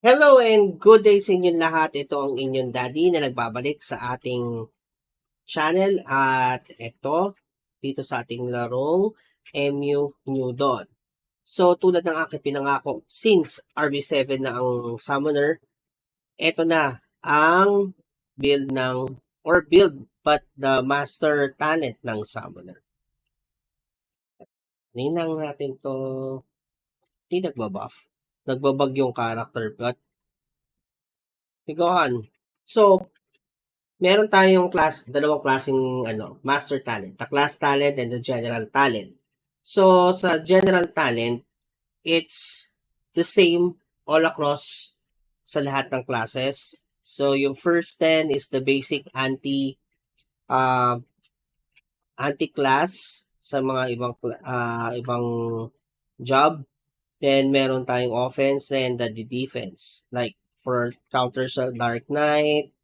Hello and good day sa inyong lahat. Ito ang inyong daddy na nagbabalik sa ating channel at ito dito sa ating larong MU New Dawn. So tulad ng aking pinangako, since RB7 na ang summoner, ito na ang build ng or build but the master talent ng summoner. Ninang natin to. Hindi nagbabuff. Nagbabag yung character but go on. So, meron tayong dalawang klaseng master talent, the class talent and the general talent. So, sa general talent, it's the same all across sa lahat ng classes. So, yung first 10 is the basic anti-class sa mga ibang job. Then, meron tayong offense and the defense. Like, for counter sa Dark Knight,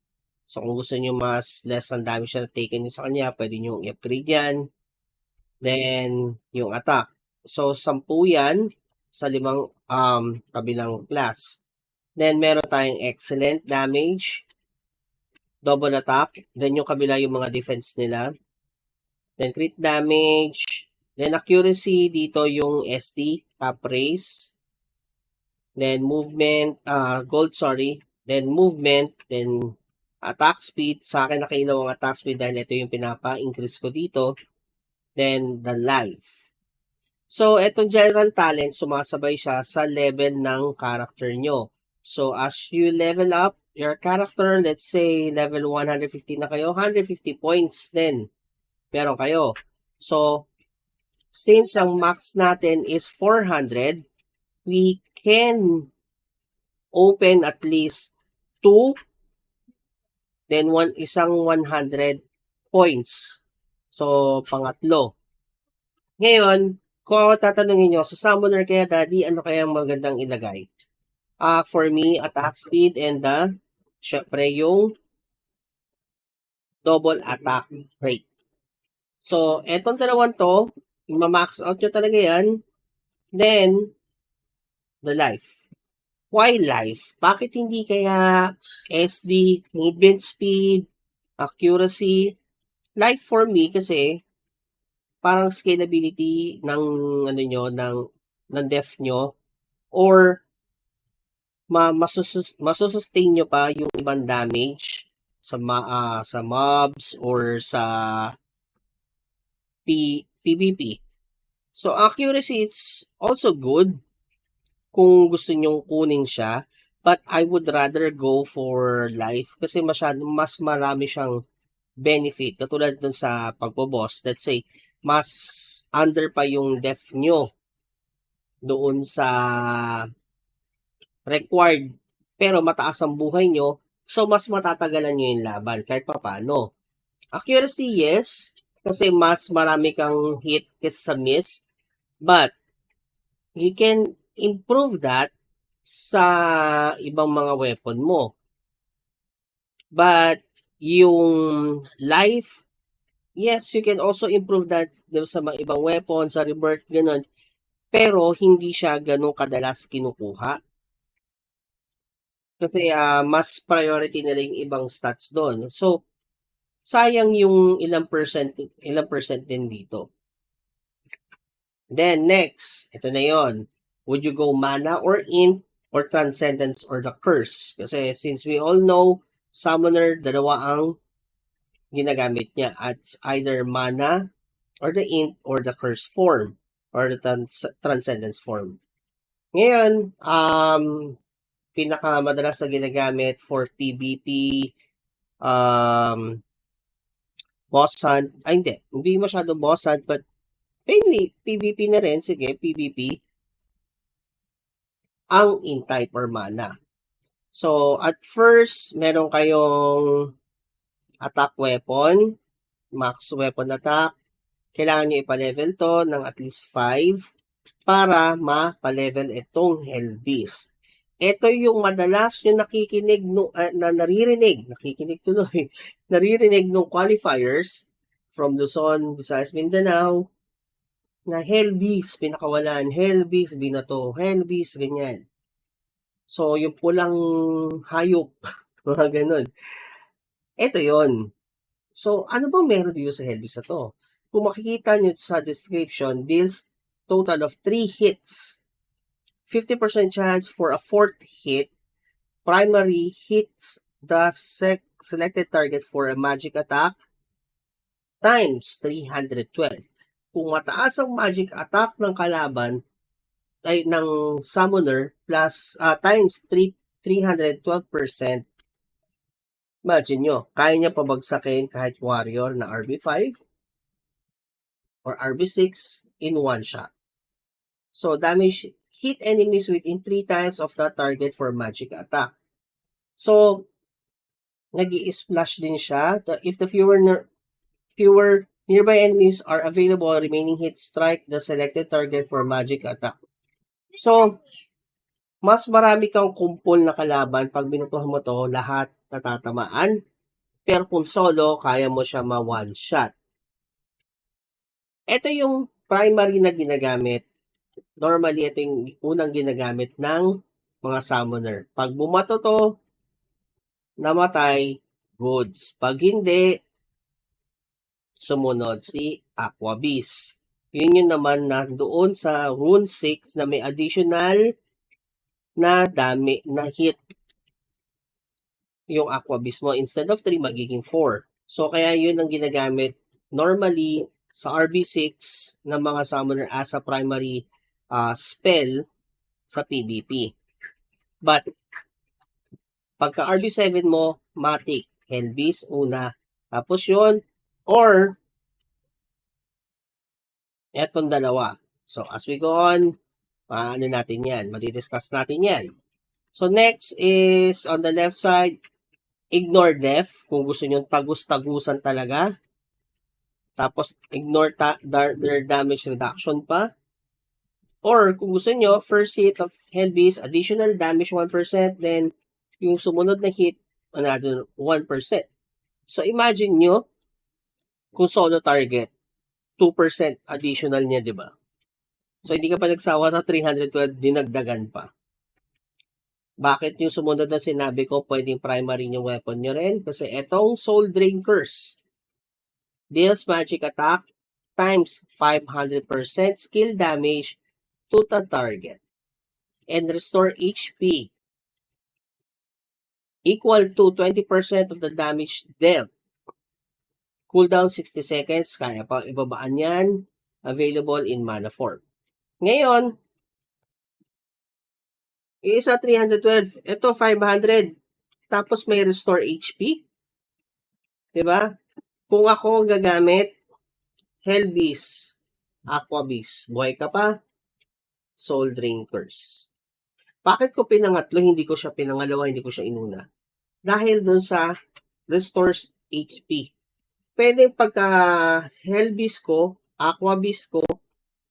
so kung gusto nyo mas less ang damage na taken nyo sa kanya, pwede nyo i-upgrade yan. Then, yung attack. So, 10 yan sa 5 kabilang class. Then, meron tayong excellent damage, double attack. Then, yung kabila yung mga defense nila. Then, crit damage. Then, accuracy, dito yung SD, top raise. Then, movement, gold, sorry. Then, movement. Then, attack speed. Sa akin nakailaw ang attack speed dahil ito yung pinapa-increase ko dito. Then, the life. So, etong general talent, sumasabay siya sa level ng character nyo. So, as you level up your character, let's say, level 150 na kayo, 150 points din. Pero kayo. So, since ang max natin is 400, we can open at least 2, then isang 100 points. So, pangatlo. Ngayon, kung ako tatanungin nyo, sa summoner kaya daddy, ano kaya magandang ilagay? For me, attack speed and syempre yung double attack rate. So, etong dalawang to, ma-max out nyo talaga yan. Then, the life. Why life? Bakit hindi kaya SD, movement speed, accuracy? Life for me kasi parang scalability ng ng def nyo or masusustain nyo pa yung ibang damage sa mobs or sa PvP. So accuracy, it's also good kung gusto nyong kunin siya, but I would rather go for life kasi mas marami siyang benefit. Katulad dun sa pagpo-boss, let's say, mas under pa yung def nyo doon sa required, pero mataas ang buhay nyo, so mas matatagalan nyo yung laban kahit pa paano. Accuracy, yes, kasi mas marami kang hit kaysa sa miss, but you can improve that sa ibang mga weapon mo. But yung life, yes, you can also improve that sa mga ibang weapon, sa rebirth, ganun. Pero hindi siya ganun kadalas kinukuha. Kasi mas priority nila yung ibang stats doon. So, sayang yung ilang percent din dito. Then, next, ito na yon. Would you go mana or int or transcendence or the curse? Kasi since we all know, summoner, dalawa ang ginagamit niya at either mana or the int or the curse form or the transcendence form. Ngayon, pinakamadalas na ginagamit for PvP, boss hunt, hindi masyado boss hunt, but mainly PvP na rin, sige, PvP, ang in-type or mana. So, at first, meron kayong attack weapon, max weapon attack, kailangan nyo ipa-level to ng at least 5 para ma-level itong Hell Beast. Ito yung madalas nyo naririnig nung qualifiers from Luzon, Visayas, Mindanao, na Hell Beast, pinakawalan, Hell Beast, binato, Hell Beast, ganyan. So, yung pulang hayop, mga ganun. Ito yon. So, ano bang meron dito sa Helbis na to? Kung makikita nyo sa description, deals total of 3 hits. 50% chance for a 4th hit. Primary hits the selected target for a magic attack times 312. Kung mataas ang magic attack ng kalaban, ay ng summoner plus times 312%, imagine nyo, kaya niya pabagsakin kahit warrior na RB5 or RB6 in one shot. So, damage hit enemies within 3 times of the target for magic attack. So, nag-i-splash din siya. If the fewer nearby enemies are available, remaining hits strike the selected target for magic attack. So, mas marami kang kumpol na kalaban pag binutuhan mo to, lahat natatamaan. Pero kung solo, kaya mo siya ma-one shot. Ito yung primary na ginagamit. Normally, ito yung unang ginagamit ng mga summoner. Pag bumato to, namatay, goods. Pag hindi, sumunod si Aqua Beast. Yun naman na doon sa Rune 6 na may additional na dami na hit yung Aqua Beast mo. Instead of 3, magiging 4. So, kaya yun ang ginagamit normally sa RB6 ng mga summoner as a primary spell sa PvP. But, pagka RB7 mo, Matic, Helbis, una. Tapos yun, or, etong dalawa. So, as we go on, ano natin yan? Madidiscuss natin yan. So, next is, on the left side, ignore death. Kung gusto nyo tagus-tagusan talaga. Tapos, ignore their damage reduction pa. Or, kung gusto nyo, first hit of Helbis, additional damage 1%. Then, yung sumunod na hit, another 1%. So, imagine nyo, kung solo target, 2% additional niya, di ba? So, hindi ka pa nagsawa sa 312, dinagdagan pa. Bakit yung sumunod na sinabi ko, pwedeng primary yung weapon nyo rin? Kasi etong Soul Drain Curse deals magic attack times 500% skill damage to the target and restore HP equal to 20% of the damage dealt. Cooldown 60 seconds, kaya pa ibabaan yan. Available in mana form. Ngayon, isa 312, ito 500, tapos may restore HP. Diba? Kung ako gagamit, Helbis, Aqua Beast, buhay ka pa, Soul Drain Curse. Bakit ko pinangatlo, hindi ko siya pinangalawa, hindi ko siya inuna? Dahil dun sa restores HP. Pwede pagka Helbis ko, Aqua Beast ko,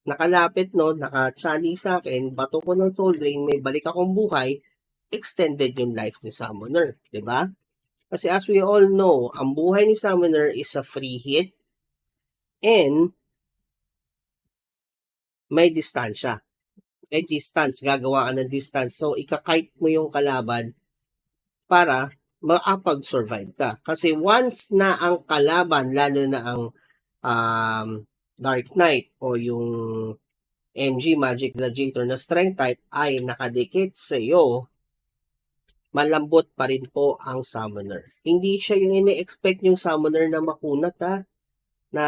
nakalapit no, nakachali sa akin, bato ko ng Soul Drain, may balik akong buhay, extended yung life ni Summoner. Diba? Kasi as we all know, ang buhay ni Summoner is a free hit and may distansya. May distance, gagawa ka ng distance. So, ikakite mo yung kalaban para makapag-survive ka. Kasi once na ang kalaban, lalo na ang Dark Knight o yung MG Magic Gladiator na strength type ay nakadikit sa iyo, malambot pa rin po ang summoner. Hindi siya yung ine-expect yung summoner na makunat na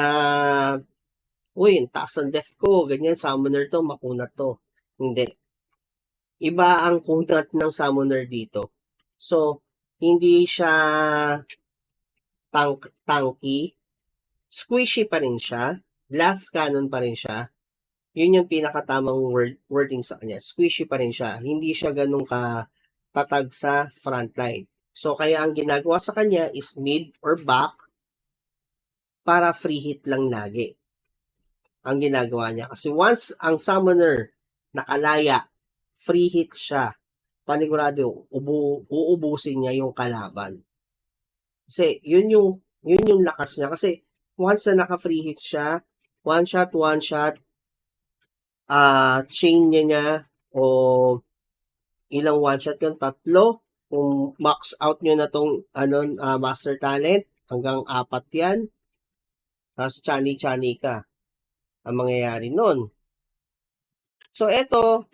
uy, taas ang death ko, ganyan, summoner to, makunat to. Hindi. Iba ang kunat ng summoner dito. So, hindi siya tanky, squishy pa rin siya, glass cannon pa rin siya. Yun yung pinakatamang wording sa kanya. Squishy pa rin siya. Hindi siya ganun tatag sa frontline. So, kaya ang ginagawa sa kanya is mid or back para free hit lang lagi. Ang ginagawa niya. Kasi once ang summoner nakalaya, free hit siya, panigurado, uubusin niya yung kalaban. Kasi, yun yung lakas niya. Kasi, once na naka-free hit siya, one shot, chain niya o ilang one shot yun? 3. Kung max out nyo na tong master talent, hanggang 4 yan. Tapos chani-chani ka ang mangyayari nun. So, eto,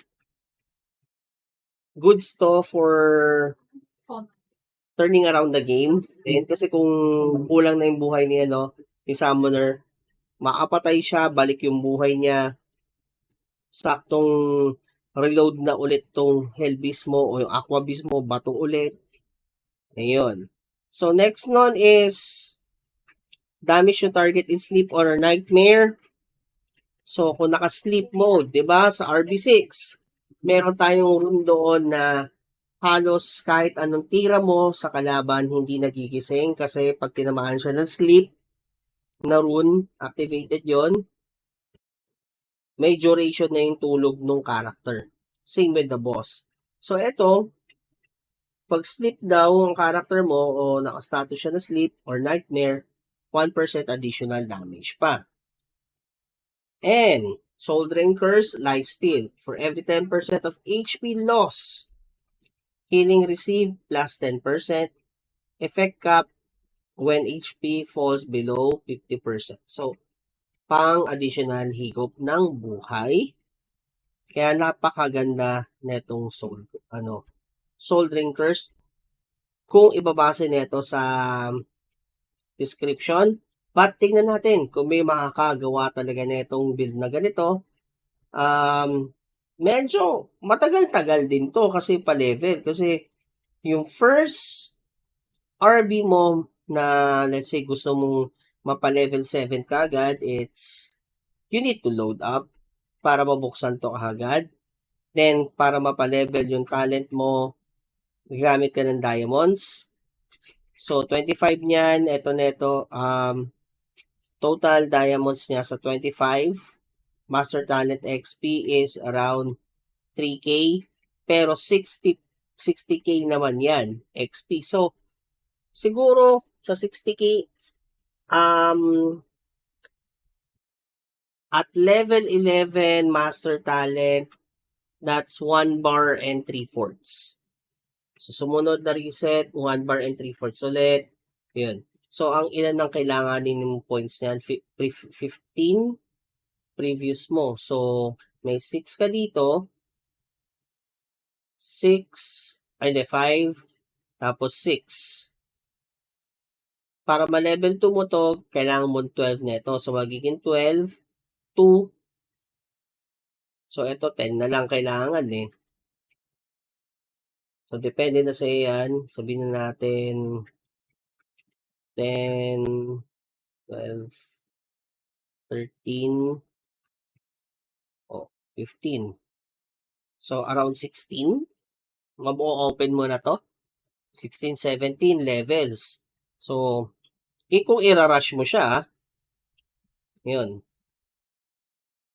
goods to for turning around the game. And kasi kung kulang na yung buhay ni Summoner, makapatay siya, balik yung buhay niya, saktong reload na ulit tong Hell Beast mo o yung Aqua Beast mo, bato ulit. Ayun. So, next nun is damage yung target in sleep or nightmare. So, kung naka-sleep mode, di ba, sa RB6, meron tayong rune doon na halos kahit anong tira mo sa kalaban, hindi nagigising kasi pag tinamaan siya ng sleep na rune, activated yon, may duration na yung tulog ng character. Same with the boss. So, eto, pag sleep daw ang character mo o naka-status siya na sleep or nightmare, 1% additional damage pa. And, Soul Drain Curse, Lifesteal. For every 10% of HP loss, healing received plus 10%. Effect cap when HP falls below 50%. So, pang additional higop ng buhay. Kaya napakaganda netong Soul Drain Curse. Kung ibabase neto sa description, but tingnan natin kung may makakagawa talaga netong build na ganito. Medyo matagal-tagal din to kasi pa-level. Kasi yung first RB mo na let's say gusto mong mapa-level 7 kagad, it's you need to load up para mabuksan to kagad. Then, para mapa-level yung talent mo, gamit ka ng diamonds. So, 25 niyan, neto, total diamonds niya sa 25. Master Talent XP is around 3K. Pero 60K naman yan, XP. So, siguro sa 60K, at level 11 Master Talent, that's 1 bar and 3/4. So, sumunod na reset, 1 bar and 3/4 ulit. Yun. So, ang ilan ng kailanganin ng points niyan? 15 previous mo. So, may 6 ka dito. 6, ay hindi, 5, tapos 6. Para ma-level 2 mo to, kailangan mo 12 neto. So, magiging 12, 2. So, ito 10 na lang kailangan eh. So, depende na sa yan. Sabihin na natin 10, 12, 13, 15. So, around 16. Mabu-open mo na to. 16, 17 levels. So, kung irarush mo siya, yun.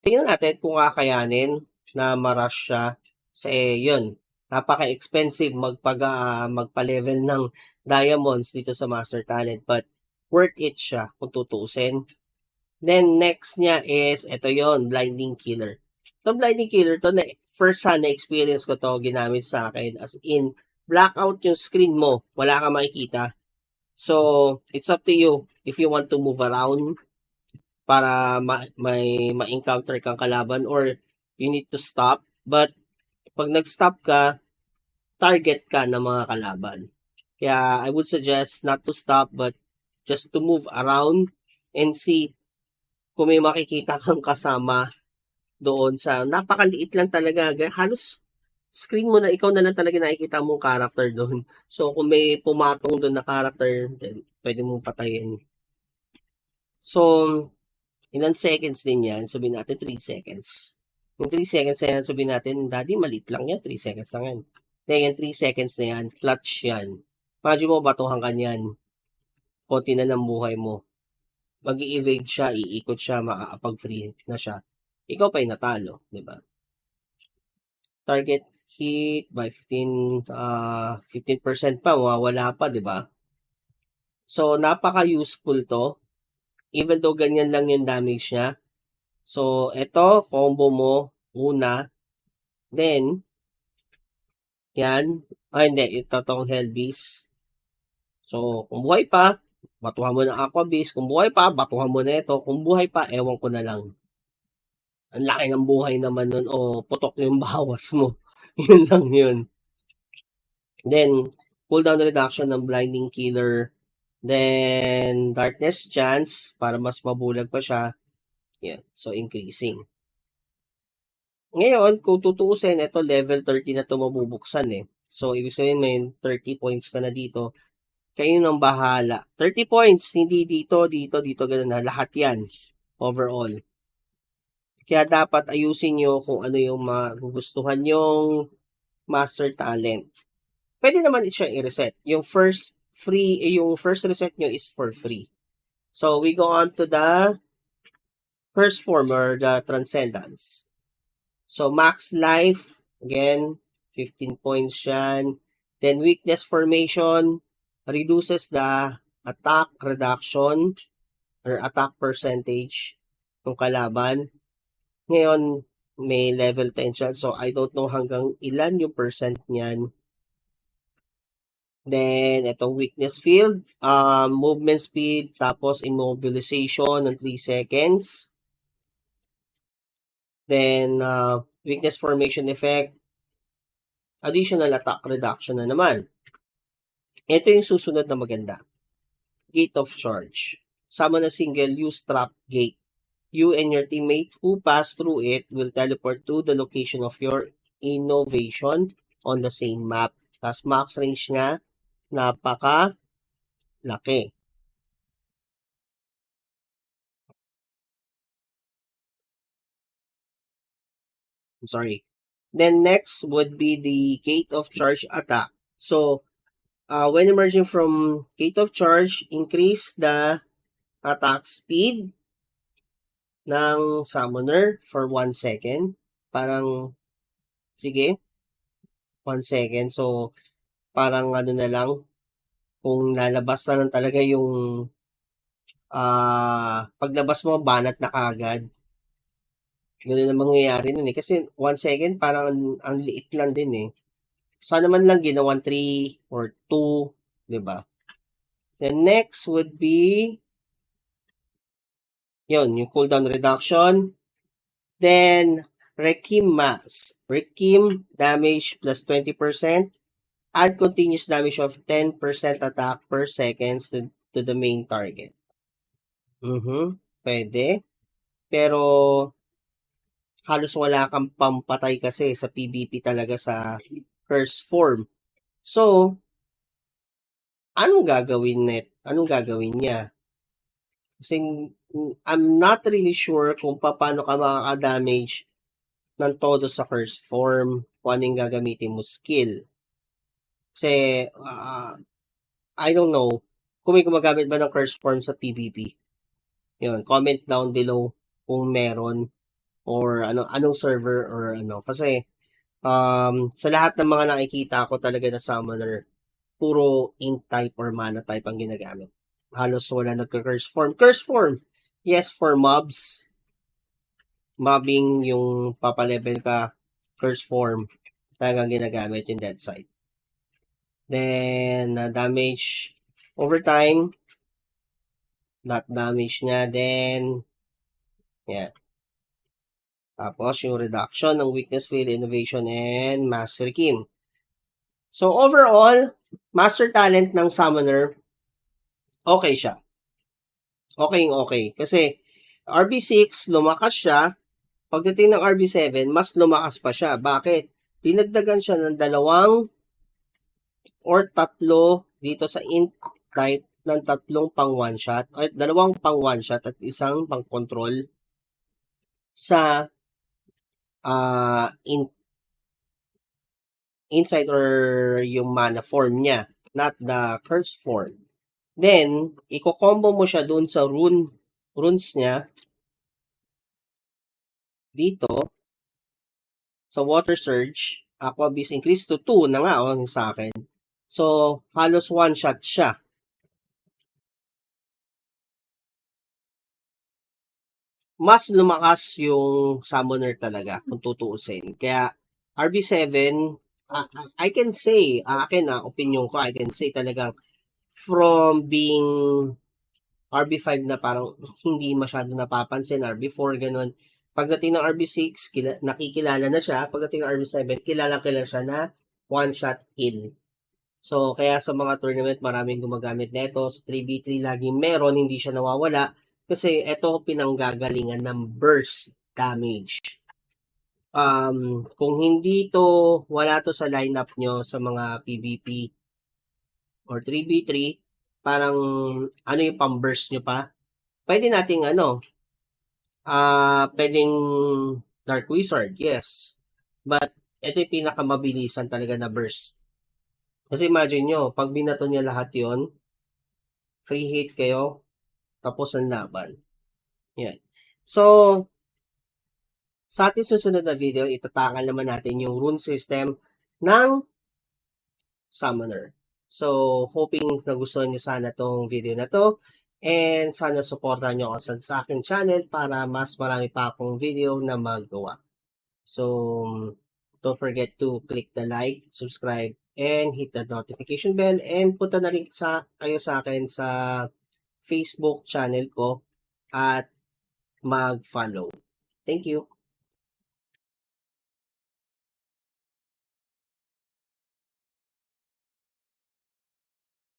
Tingnan natin kung kakayanin na marush siya. Kasi, yun. Napaka-expensive magpa-level ng diamonds dito sa Master Talent. But, worth it siya kung tutuusin. Then, next niya is, ito yon, Blinding Killer. So, Blinding Killer, to first hand na experience ko to, ginamit sa akin. As in, blackout yung screen mo. Wala kang makikita. So, it's up to you if you want to move around para may ma-encounter kang kalaban or you need to stop. But, pag nag-stop ka, target ka ng mga kalaban. Kaya, I would suggest not to stop but just to move around and see kung may makikita kang kasama doon sa napakaliit lang talaga. Halos screen mo na ikaw na lang talaga nakikita mong character doon. So, kung may pumatong doon na character, then pwede mong patayin. So, ilang seconds din yan? Sabihin natin 3 seconds. Yung 3 seconds na yan, sabihin natin, daddy, maliit lang yan. 3 seconds lang yan. Then, yung 3 seconds na yan, clutch yan. Imagine mo, batuhan ka yan. Konti na lang buhay mo. Mag-i-evade siya, iikot siya, makakapag-free na siya. Ikaw pa yung natalo, di ba? Target hit by 15% pa, mawawala pa, di ba? So, napaka-useful to. Even though ganyan lang yung damage niya. So, ito, combo mo, una. Then, Yan. Hindi. Ito tong Hellbeast. So, kung buhay pa, batuhan mo ng Aqua Beast. Kung buhay pa, batuhan mo na ito. Kung buhay pa, ewan ko na lang. Ang laki ng buhay naman nun. O, putok yung bawas mo. Yun lang yun. Then, cooldown reduction ng Blinding Killer. Then, Darkness Chance, para mas mabulag pa siya. Yan. So, increasing. Ngayon, kung tutuusin, ito level 30 na ito mabubuksan eh. So, ibig sabihin may 30 points ka na dito. Kayo nang bahala. 30 points, hindi dito, dito, ganun na. Lahat yan. Overall. Kaya dapat ayusin nyo kung ano yung magugustuhan yung master talent. Pwede naman siya i-reset. Yung first reset nyo is for free. So, we go on to the first form or the Transcendence. So, max life, again, 15 points yan. Then, weakness formation reduces the attack reduction or attack percentage ng kalaban. Ngayon, may level 10 siya. So, I don't know hanggang ilan yung percent niyan. Then, itong weakness field, movement speed, tapos immobilization ng 3 seconds. Then, weakness formation effect, additional attack reduction na naman. Ito yung susunod na maganda. Gate of Charge. Summon a single-use trap gate. You and your teammate who pass through it will teleport to the location of your innovation on the same map. Tapos max range nga, napaka-laki. I'm sorry. Then next would be the Gate of Charge attack. So, when emerging from Gate of Charge, increase the attack speed ng summoner for 1 second. Parang, sige, 1 second. So, parang ano na lang, kung lalabas na lang talaga yung paglabas mo, banat na kagad. Ganun ang mangyayari nun eh. Kasi 1 second, parang ang liit lang din eh. Sana man lang ginawan 3 or 2, di ba? Then next would be yun, yung cooldown reduction. Then, Requiem Mass. Requiem damage plus 20%. Add continuous damage of 10% attack per seconds to the main target. Pwede. Pero, halos wala kang pampatay kasi sa PvP talaga sa curse form. So, anong gagawin niya? Kasi I'm not really sure kung paano ka makaka-damage ng todo sa curse form, kung anong gagamitin mo skill. Kasi, I don't know kung may gumagamit ba ng curse form sa PvP. Yun, comment down below kung meron or anong server or ano. Kasi, sa lahat ng mga nakikita ko talaga na summoner, puro int type or mana type ang ginagamit. Halos wala nagka-curse form. Curse form, yes, for mobs. Mobbing yung papalevel ka, curse form, talagang ginagamit yung dead side. Then, damage over time, not damage niya, then, yeah. Tapos, yung reduction ng weakness field, innovation, and master kim. So, overall, master talent ng summoner, okay siya. Okay. Kasi, RB6, lumakas siya. Pagdating ng RB7, mas lumakas pa siya. Bakit? Dinagdagan siya ng 2 or 3 dito sa int type ng 3 pang one shot, or 2 pang one shot at 1 pang control sa inside or yung mana form niya, not the curse form. Then, i-combo mo siya dun sa runes niya dito sa Water Surge. Aqua Beast increase to 2 na nga sa akin. So, halos one shot siya. Mas lumakas yung summoner talaga kung tutuusin. Kaya, RB7, I can say, akin opinion ko, I can say talagang from being RB5 na parang hindi masyado napapansin, RB4, ganun. Pagdating ng RB6, nakikilala na siya. Pagdating ng RB7, kilala siya na one-shot kill. So, kaya sa mga tournament, maraming gumagamit nito. Sa 3v3, laging meron, hindi siya nawawala. Kasi ito pinanggagalingan ng burst damage. Kung hindi to, wala to sa lineup nyo sa mga PvP or 3v3, parang ano yung pang-burst nyo pa? Pwede nating pwedeng Dark Wizard, yes. But, ito yung pinakamabilisan talaga na burst. Kasi imagine nyo, pag binato niya lahat yon, free hit kayo, tapos ang laban. Yan. So, sa ating susunod na video, itatakal naman natin yung rune system ng Summoner. So, hoping nagustuhan nyo sana tong video na to. And sana supportan nyo ako sa aking channel para mas marami pa akong video na magawa. So, don't forget to click the like, subscribe, and hit the notification bell. And punta na rin kayo sa akin sa Facebook channel ko at mag-follow. Thank you.